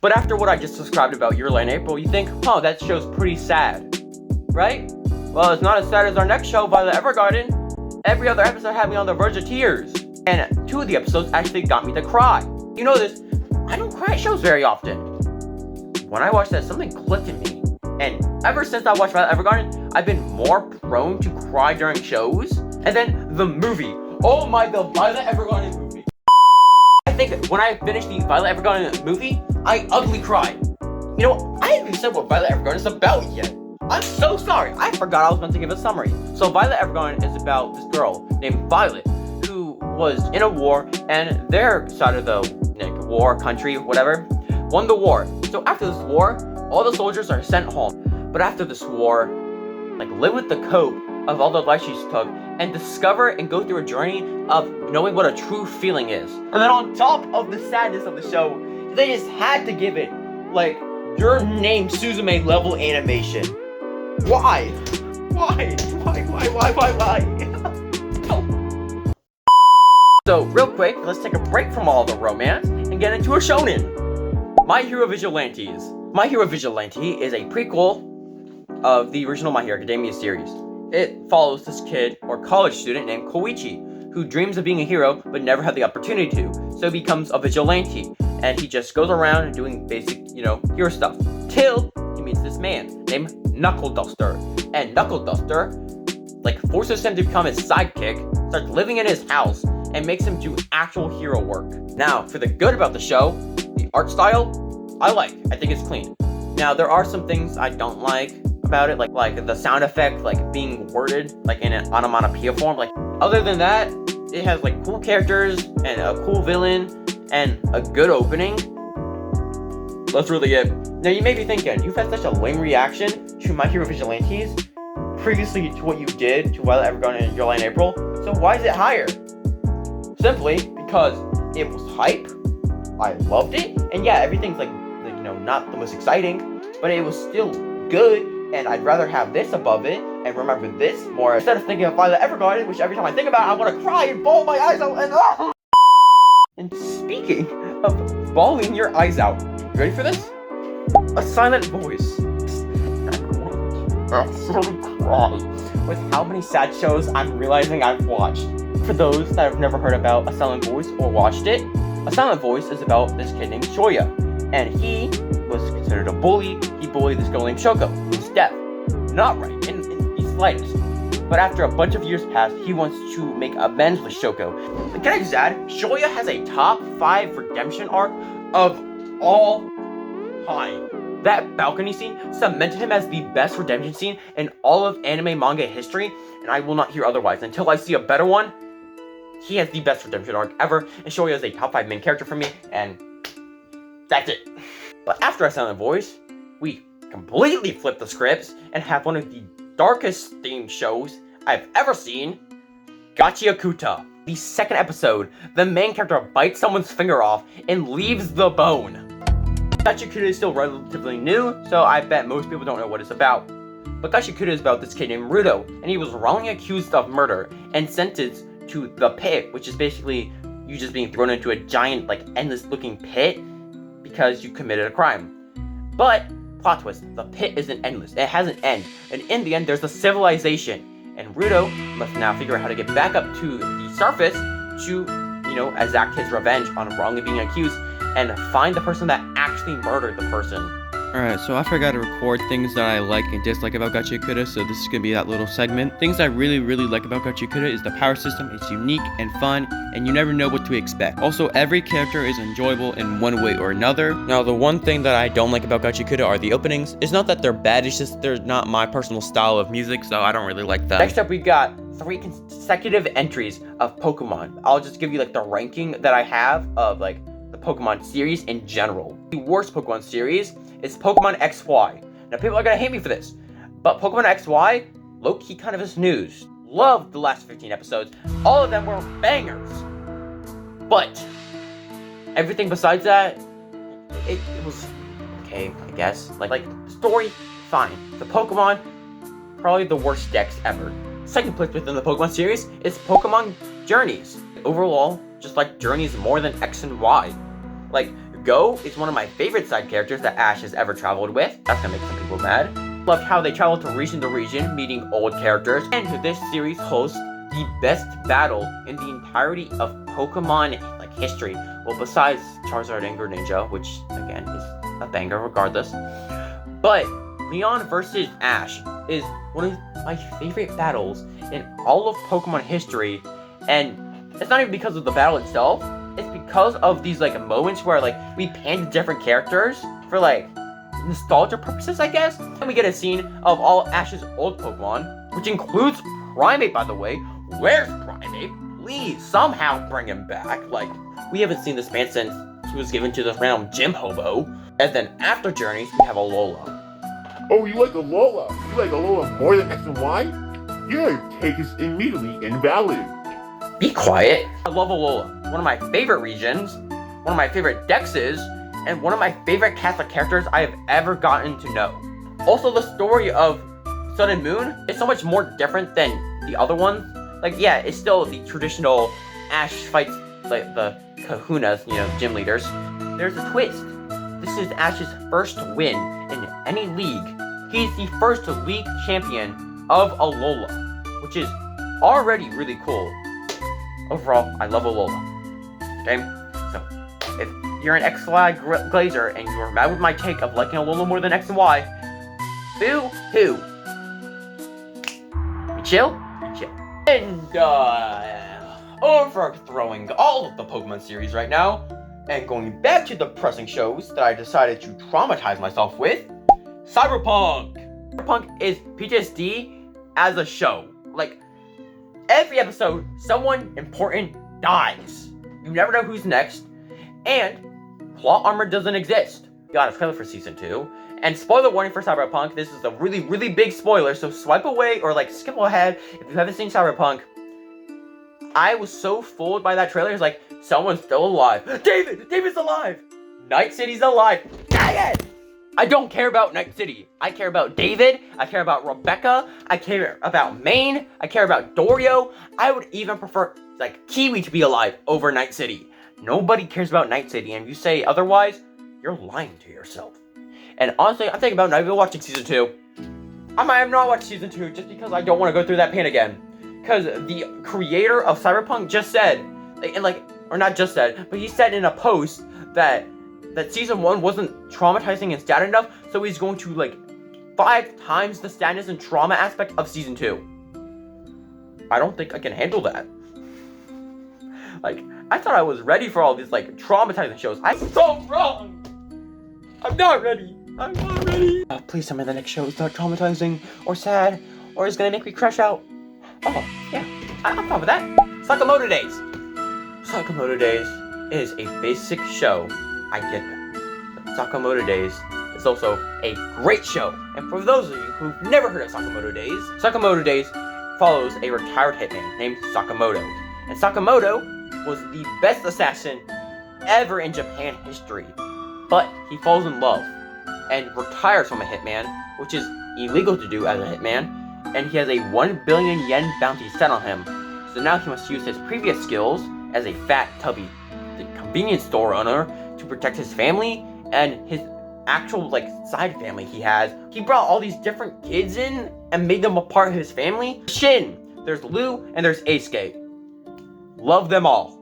But after what I just described about Your Lie in April, you think, oh, that show's pretty sad, right? Well, it's not as sad as our next show, Violet Evergarden. Every other episode had me on the verge of tears. And 2 of the episodes actually got me to cry. You know this, I don't cry at shows very often. When I watched that, something clicked in me. And ever since I watched Violet Evergarden, I've been more prone to cry during shows. And then the movie. Oh my, the Violet Evergarden movie. I think when I finished the Violet Evergarden movie, I ugly cried. You know, I haven't even said what Violet Evergarden is about yet. I'm so sorry. I forgot I was meant to give a summary. So Violet Evergarden is about this girl named Violet who was in a war, and their side of the war, country, whatever, won the war. So after this war, all the soldiers are sent home. But after this war, live with the cope of all the life she's took and discover and go through a journey of knowing what a true feeling is. And then on top of the sadness of the show, they just had to give it, Your Name Suzume level animation. Why? Why? So, real quick, let's take a break from all the romance and get into a shonen. My Hero Vigilantes. My Hero Vigilante is a prequel of the original My Hero Academia series. It follows this kid or college student named Koichi, who dreams of being a hero but never had the opportunity to, so he becomes a vigilante, and he just goes around doing basic, hero stuff, till he meets this man named Knuckle Duster, and Knuckle Duster, forces him to become his sidekick, starts living in his house, and makes him do actual hero work. Now, for the good about the show, the art style, I think it's clean. Now, there are some things I don't like about it, like the sound effect, being worded, in an onomatopoeia form. Other than that, it has, cool characters, and a cool villain, and a good opening. That's really it. Now, you may be thinking, you've had such a lame reaction to My Hero Vigilantes previously to what you did to Violet Evergarden and Your Lie in April, so why is it higher? Simply because it was hype, I loved it, and yeah, everything's not the most exciting, but it was still good, and I'd rather have this above it, and remember this more, instead of thinking of Violet Evergarden, which every time I think about it, I want to cry and bawl my eyes out, and And speaking of bawling your eyes out, you ready for this? A silent voice. I'm going to cry. With how many sad shows I'm realizing I've watched. For those that have never heard about A Silent Voice or watched it, A Silent Voice is about this kid named Shoya. And he was considered a bully. He bullied this girl named Shoko, who's deaf. Not right, in the slightest. But after a bunch of years pass, he wants to make amends with Shoko. Can I just add, Shoya has a top 5 redemption arc of all time. That balcony scene cemented him as the best redemption scene in all of anime manga history, and I will not hear otherwise. Until I see a better one, he has the best redemption arc ever, and Shoya is a top 5 main character for me, and that's it. But after A Silent Voice, we completely flip the scripts and have one of the darkest themed shows I've ever seen, Gachiakuta. The second episode, the main character bites someone's finger off and leaves the bone. Gachiakuta is still relatively new, so I bet most people don't know what it's about. But Gachiakuta is about this kid named Rudo, and he was wrongly accused of murder and sentenced to the pit, which is basically you just being thrown into a giant, endless looking pit because you committed a crime. But, plot twist, the pit isn't endless, it has an end, and in the end there's a civilization, and Rudo must now figure out how to get back up to the surface to, exact his revenge on wrongly being accused, and find the person that actually murdered the person. Alright, so I forgot to record things that I like and dislike about Gachiakuta, so this is going to be that little segment. Things I really like about Gachiakuta is the power system. It's unique and fun, and you never know what to expect. Also, every character is enjoyable in one way or another. Now, the one thing that I don't like about Gachiakuta are the openings. It's not that they're bad, it's just they're not my personal style of music, so I don't really like them. Next up, we got 3 consecutive entries of Pokemon. I'll just give you, the ranking that I have of, the Pokemon series in general. The worst Pokemon series is Pokemon XY. Now, people are gonna hate me for this, but Pokemon XY, low-key kind of a snooze. Loved the last 15 episodes. All of them were bangers. But everything besides that, it was okay, I guess. Story, fine. The Pokemon, probably the worst decks ever. Second place within the Pokemon series is Pokemon Journeys. Overall, just Journeys more than X and Y. Your Go is one of my favorite side characters that Ash has ever traveled with. That's gonna make some people mad. Loved how they travel to region, meeting old characters. And this series hosts the best battle in the entirety of Pokemon history. Well, besides Charizard and Greninja, which again is a banger regardless. But Leon versus Ash is one of my favorite battles in all of Pokemon history. And it's not even because of the battle itself. It's because of these moments where we pan to different characters for nostalgia purposes, I guess. And we get a scene of all Ash's old Pokemon, which includes Primeape, by the way. Where's Primeape? Please somehow bring him back. We haven't seen this man since he was given to the random gym hobo. And then after Journeys, we have Alola. Oh, you like Alola? You like Alola more than X and Y? Your take is immediately invalid. Be quiet. I love Alola. One of my favorite regions, one of my favorite dexes, and one of my favorite cast of characters I have ever gotten to know. Also, the story of Sun and Moon is so much more different than the other ones. Yeah, it's still the traditional Ash fights the kahunas, gym leaders. There's a twist. This is Ash's first win in any league. He's the first league champion of Alola, which is already really cool. Overall, I love Alola. Okay? So, if you're an XY Glazer and you're mad with my take of liking Alola more than X and Y, boo-hoo. We chill? We chill. And, overthrowing all of the Pokemon series right now, and going back to depressing shows that I decided to traumatize myself with, Cyberpunk! Cyberpunk is PTSD as a show. Every episode, someone important dies. You never know who's next, and plot armor doesn't exist. Got a trailer for Season 2, and spoiler warning for Cyberpunk, this is a really, really big spoiler, so swipe away or skip ahead if you haven't seen Cyberpunk. I was so fooled by that trailer. It's someone's still alive. David's alive! Night City's alive. Dang it! I don't care about Night City. I care about David. I care about Rebecca. I care about Maine. I care about Dorio. I would even prefer, Kiwi to be alive over Night City. Nobody cares about Night City, and if you say otherwise, you're lying to yourself. And honestly, I'm thinking about not even watching Season 2. I might have not watched Season 2 just because I don't want to go through that pain again. Because the creator of Cyberpunk just said, or not just said, but he said in a post that Season 1 wasn't traumatizing and sad enough, so he's going to 5 times the sadness and trauma aspect of Season 2. I don't think I can handle that. I thought I was ready for all these traumatizing shows. I'm so wrong! I'm not ready! I'm not ready! Please tell me the next show is not traumatizing or sad or is gonna make me crash out. Oh, yeah, I'm fine with that. Sakamoto Days! Sakamoto Days is a basic show. I get that. But Sakamoto Days is also a great show. And for those of you who've never heard of Sakamoto Days follows a retired hitman named Sakamoto. And Sakamoto was the best assassin ever in Japan history. But he falls in love and retires from a hitman, which is illegal to do as a hitman. And he has a 1 billion yen bounty set on him. So now he must use his previous skills as a fat, tubby convenience store owner to protect his family and his actual side family he has. He brought all these different kids in and made them a part of his family. Shin, there's Lou, and there's Eisuke. Love them all.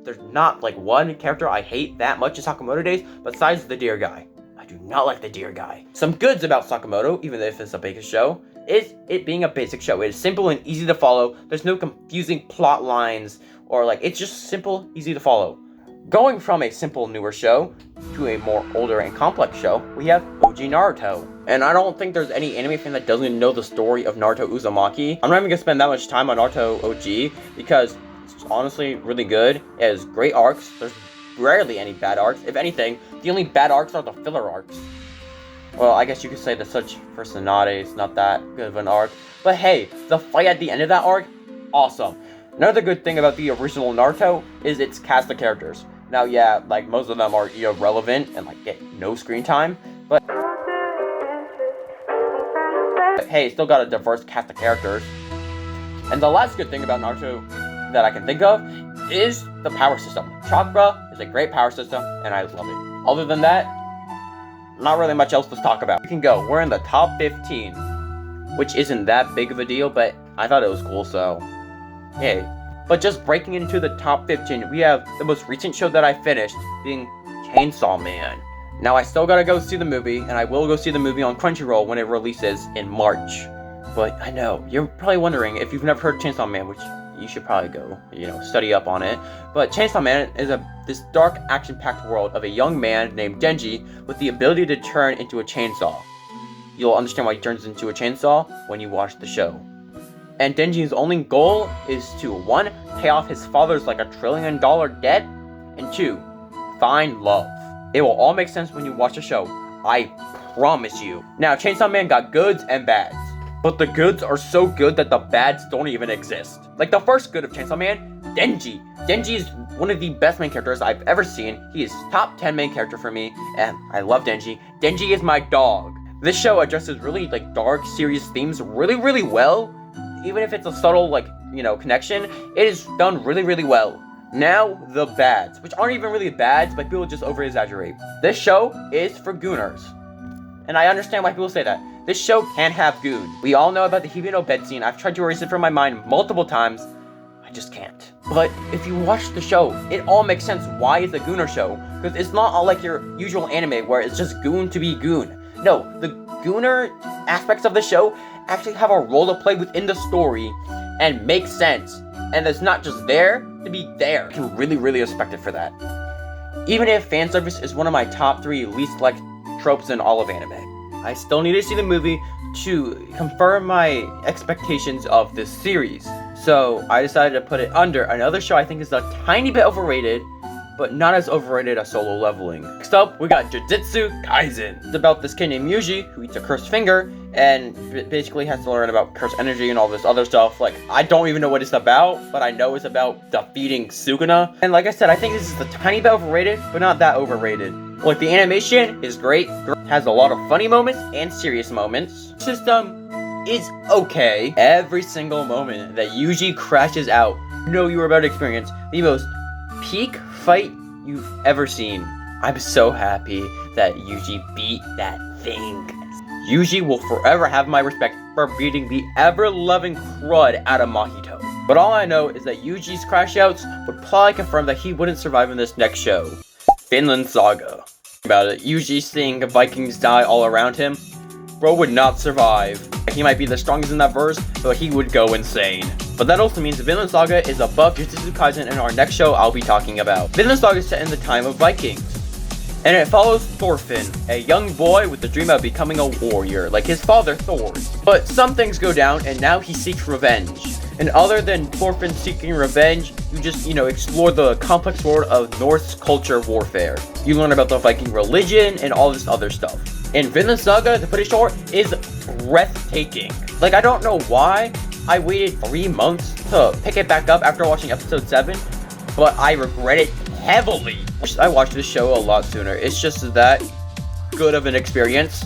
There's not one character I hate that much in Sakamoto Days besides the deer guy. I do not like the deer guy. Some goods about Sakamoto, even if it's a basic show, is it being a basic show. It is simple and easy to follow. There's no confusing plot lines or it's just simple, easy to follow. Going from a simple, newer show to a more older and complex show, we have OG Naruto. And I don't think there's any anime fan that doesn't know the story of Naruto Uzumaki. I'm not even gonna spend that much time on Naruto OG because it's honestly really good. It has great arcs. There's rarely any bad arcs. If anything, the only bad arcs are the filler arcs. Well, I guess you could say the Search for Tsunade is not that good of an arc. But hey, the fight at the end of that arc, awesome. Another good thing about the original Naruto is its cast of characters. Now, yeah, most of them are irrelevant and get no screen time, but hey, still got a diverse cast of characters. And the last good thing about Naruto that I can think of is the power system. Chakra is a great power system, and I love it. Other than that, not really much else to talk about. We can go. We're in the top 15, which isn't that big of a deal, but I thought it was cool, so yay. But just breaking into the top 15, we have the most recent show that I finished being Chainsaw Man. Now I still gotta go see the movie, and I will go see the movie on Crunchyroll when it releases in March. But I know, you're probably wondering if you've never heard of Chainsaw Man, which you should probably go, study up on it. But Chainsaw Man is this dark, action-packed world of a young man named Denji with the ability to turn into a chainsaw. You'll understand why he turns into a chainsaw when you watch the show. And Denji's only goal is to 1. Pay off his father's like $1 trillion debt, and 2. Find love. It will all make sense when you watch the show. I promise you. Now, Chainsaw Man got goods and bads. But the goods are so good that the bads don't even exist. Like the first good of Chainsaw Man, Denji. Denji is one of the best main characters I've ever seen. He is top 10 main character for me, and I love Denji. Denji is my dog. This show addresses really dark, serious themes really well. Even if it's a subtle connection, it is done really well. Now, the bads, which aren't even really bads, but people just over-exaggerate. This show is for gooners. And I understand why people say that. This show can have goon. We all know about the Hibino bed scene. I've tried to erase it from my mind multiple times. I just can't. But if you watch the show, it all makes sense why it's a gooner show. Because it's not all like your usual anime where it's just goon to be goon. No, the gooner aspects of the show actually have a role to play within the story and make sense. And it's not just there to be there. You can really respect it for that. Even if fan service is one of my top 3 least liked tropes in all of anime, I still need to see the movie to confirm my expectations of this series. So I decided to put it under another show I think is a tiny bit overrated, but not as overrated as Solo Leveling. Next up, we got Jujutsu Kaisen. It's about this kid named Yuji who eats a cursed finger and basically has to learn about cursed energy and all this other stuff. I don't even know what it's about, but I know it's about defeating Sukuna. And like I said, I think this is a tiny bit overrated, but not that overrated. The animation is great, has a lot of funny moments and serious moments. System is okay. Every single moment that Yuji crashes out, you are about to experience the most peak fight you've ever seen. I'm so happy that Yuji beat that thing. Yuji will forever have my respect for beating the ever-loving crud out of Mahito. But all I know is that Yuji's crash outs would probably confirm that he wouldn't survive in this next show. Vinland Saga. About it, Yuji seeing Vikings die all around him, bro would not survive. He might be the strongest in that verse, but he would go insane. But that also means Vinland Saga is above Jujutsu Kaisen in our next show I'll be talking about. Vinland Saga is set in the time of Vikings, and it follows Thorfinn, a young boy with the dream of becoming a warrior, like his father Thor. But some things go down, and now he seeks revenge. And other than Thorfinn seeking revenge, you just, explore the complex world of Norse culture warfare. You learn about the Viking religion and all this other stuff. And Vinland Saga, to put it short, is breathtaking. I don't know why I waited 3 months to pick it back up after watching episode 7, but I regret it heavily. I watched this show a lot sooner. It's just that good of an experience.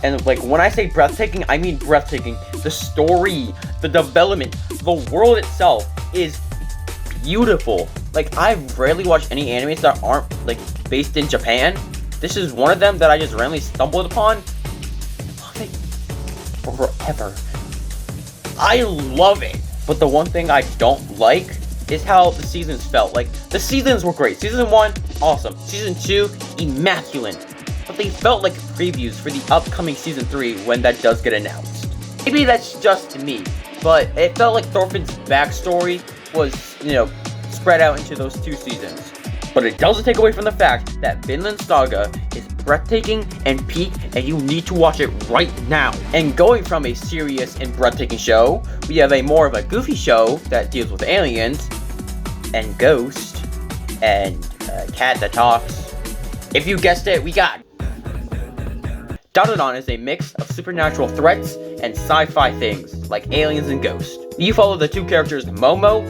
And when I say breathtaking, I mean breathtaking. The story, the development, the world itself is beautiful. I've rarely watched any animes that aren't based in Japan. This is one of them that I just randomly stumbled upon. Love it forever. I love it. But the one thing I don't like is how the seasons felt. The seasons were great. Season 1, awesome. Season 2, immaculate. But they felt like previews for the upcoming Season 3 when that does get announced. Maybe that's just me, but it felt like Thorfinn's backstory was, spread out into those 2 seasons. But it doesn't take away from the fact that Vinland Saga is breathtaking and peak, and you need to watch it right now. And going from a serious and breathtaking show, we have a more of a goofy show that deals with aliens, and ghosts, and a cat that talks. If you guessed it, we got Dandadan is a mix of supernatural threats and sci-fi things, like aliens and ghosts. You follow the 2 characters, Momo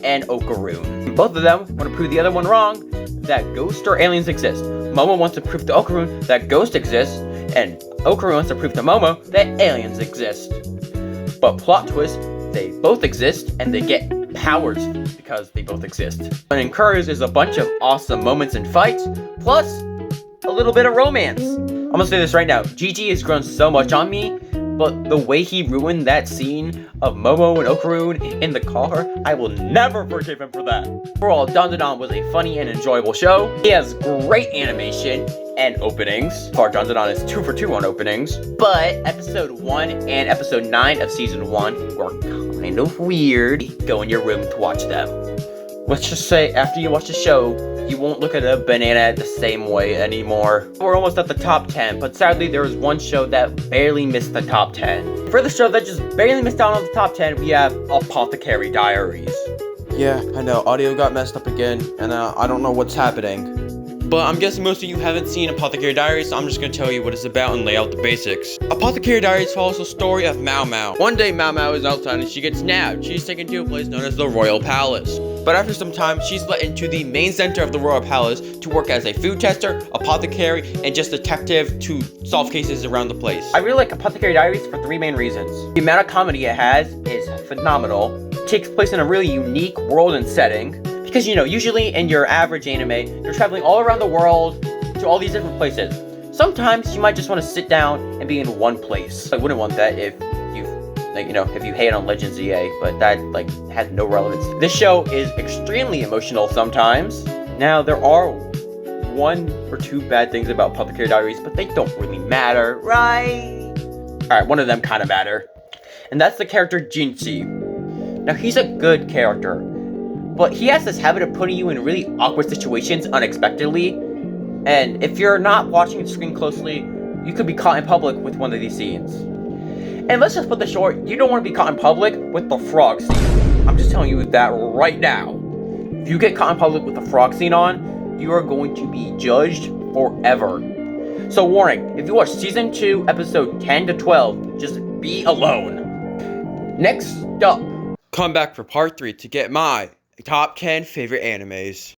and Okarun. Both of them want to prove the other one wrong, that ghosts or aliens exist. Momo wants to prove to Okarun that ghosts exist, and Okarun wants to prove to Momo that aliens exist. But plot twist, they both exist, and they get powers because they both exist. What encourages is a bunch of awesome moments and fights, plus a little bit of romance. I'm gonna say this right now, Gigi has grown so much on me, but the way he ruined that scene of Momo and Okaroon in the car, I will never forgive him for that. Overall, Dandadan was a funny and enjoyable show. He has great animation and openings. Dandadan is 2 for 2 on openings, but episode 1 and episode 9 of season 1 were kind of weird. Go in your room to watch them. Let's just say, after you watch the show, you won't look at a banana the same way anymore. We're almost at the top 10, but sadly there was one show that barely missed the top 10. For the show that just barely missed out on the top 10, we have Apothecary Diaries. Yeah, I know, audio got messed up again, and I don't know what's happening. But I'm guessing most of you haven't seen Apothecary Diaries, so I'm just gonna tell you what it's about and lay out the basics. Apothecary Diaries follows the story of Mao Mao. One day, Mao Mao is outside and she gets nabbed. She's taken to a place known as the Royal Palace. But after some time, she's let into the main center of the Royal Palace to work as a food tester, apothecary, and just detective to solve cases around the place. I really like Apothecary Diaries for 3 main reasons. The amount of comedy it has is phenomenal. It takes place in a really unique world and setting. Because, you know, usually in your average anime, you're traveling all around the world to all these different places. Sometimes you might just want to sit down and be in one place. I wouldn't want that if you, like, you know, if you hate on Legend ZA, but that, like, has no relevance. This show is extremely emotional sometimes. Now, there are 1 or 2 bad things about Apothecary Diaries, but they don't really matter, right? Alright, one of them kind of matter. And that's the character Jinchi. Now, he's a good character, but he has this habit of putting you in really awkward situations unexpectedly. And if you're not watching the screen closely, you could be caught in public with one of these scenes. And let's just put this short, you don't want to be caught in public with the frog scene. I'm just telling you that right now. If you get caught in public with the frog scene on, you are going to be judged forever. So warning, if you watch season 2, episode 10 to 12, just be alone. Next up. Come back for part 3 to get my top 10 favorite animes.